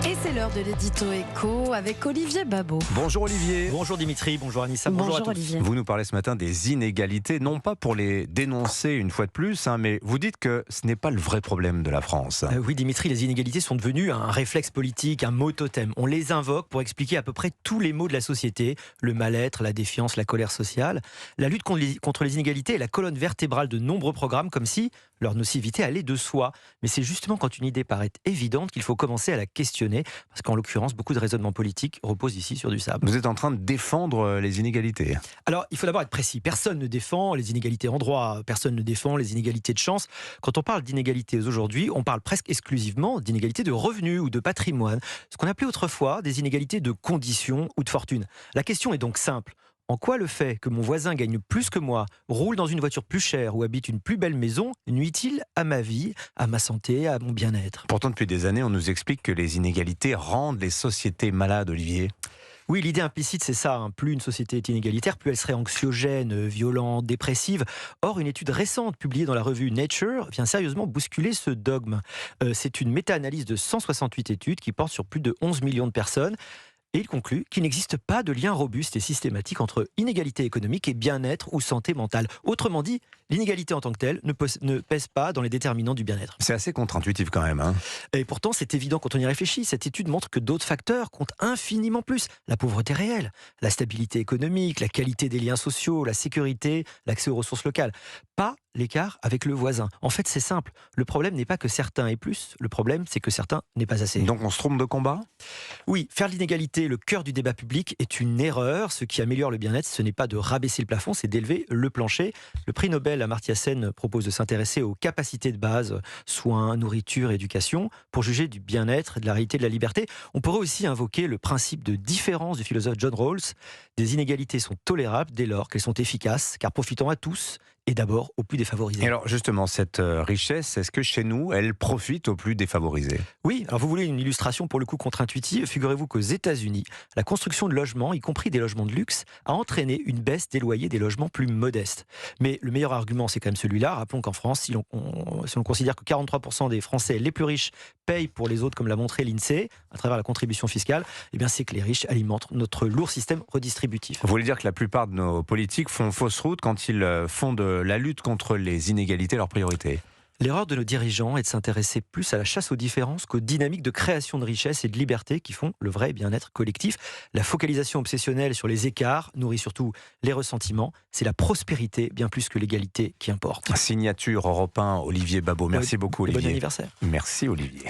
Et c'est l'heure de l'édito éco avec Olivier Babot. Bonjour Olivier. Bonjour Dimitri, bonjour Anissa, bonjour à tous. Olivier. Vous nous parlez ce matin des inégalités, non pas pour les dénoncer une fois de plus, mais vous dites que ce n'est pas le vrai problème de la France. Oui Dimitri, les inégalités sont devenues un réflexe politique, un mot totem. On les invoque pour expliquer à peu près tous les maux de la société, le mal-être, la défiance, la colère sociale. La lutte contre les inégalités est la colonne vertébrale de nombreux programmes, comme si leur nocivité allait de soi. Mais c'est justement quand une idée paraît évidente qu'il faut commencer à la questionner, parce qu'en l'occurrence, beaucoup de raisonnements politiques reposent ici sur du sable. Vous êtes en train de défendre les inégalités. Alors, il faut d'abord être précis. Personne ne défend les inégalités en droit, personne ne défend les inégalités de chance. Quand on parle d'inégalités aujourd'hui, on parle presque exclusivement d'inégalités de revenus ou de patrimoine, ce qu'on appelait autrefois des inégalités de conditions ou de fortune. La question est donc simple. En quoi le fait que mon voisin gagne plus que moi, roule dans une voiture plus chère ou habite une plus belle maison, nuit-il à ma vie, à ma santé, à mon bien-être ? Pourtant, depuis des années, on nous explique que les inégalités rendent les sociétés malades, Olivier. Oui, l'idée implicite, c'est ça. Plus une société est inégalitaire, plus elle serait anxiogène, violente, dépressive. Or, une étude récente publiée dans la revue Nature vient sérieusement bousculer ce dogme. C'est une méta-analyse de 168 études qui porte sur plus de 11 millions de personnes. Et il conclut qu'il n'existe pas de lien robuste et systématique entre inégalité économique et bien-être ou santé mentale. Autrement dit, l'inégalité en tant que telle ne pèse pas dans les déterminants du bien-être. C'est assez contre-intuitif quand même. Et pourtant, c'est évident quand on y réfléchit. Cette étude montre que d'autres facteurs comptent infiniment plus. La pauvreté réelle, la stabilité économique, la qualité des liens sociaux, la sécurité, l'accès aux ressources locales. Pas l'écart avec le voisin. En fait, c'est simple. Le problème n'est pas que certains aient plus. Le problème, c'est que certains n'aient pas assez. Donc on se trompe de combat ? Oui, faire de l'inégalité le cœur du débat public est une erreur. Ce qui améliore le bien-être, ce n'est pas de rabaisser le plafond, c'est d'élever le plancher. Le prix Nobel Amartya Sen propose de s'intéresser aux capacités de base, soins, nourriture, éducation, pour juger du bien-être et de la réalité de la liberté. On pourrait aussi invoquer le principe de différence du philosophe John Rawls. Des inégalités sont tolérables dès lors qu'elles sont efficaces, car profitant à tous et d'abord aux plus défavorisés. Et alors justement, cette richesse, est-ce que chez nous, elle profite aux plus défavorisés ? Oui, alors vous voulez une illustration pour le coup contre-intuitive ? Figurez-vous qu'aux États-Unis, la construction de logements, y compris des logements de luxe, a entraîné une baisse des loyers des logements plus modestes. Mais le meilleur argument, c'est quand même celui-là. Rappelons qu'en France, si l'on considère que 43% des Français les plus riches payent pour les autres, comme l'a montré l'INSEE, à travers la contribution fiscale, eh bien c'est que les riches alimentent notre lourd système redistributif. Vous voulez dire que la plupart de nos politiques font fausse route quand ils font de la lutte contre les inégalités leur priorité ? L'erreur de nos dirigeants est de s'intéresser plus à la chasse aux différences qu'aux dynamiques de création de richesse et de liberté qui font le vrai bien-être collectif. La focalisation obsessionnelle sur les écarts nourrit surtout les ressentiments. C'est la prospérité bien plus que l'égalité qui importe. Signature Europe 1, Olivier Babot. Merci beaucoup Olivier. Bon anniversaire. Merci Olivier.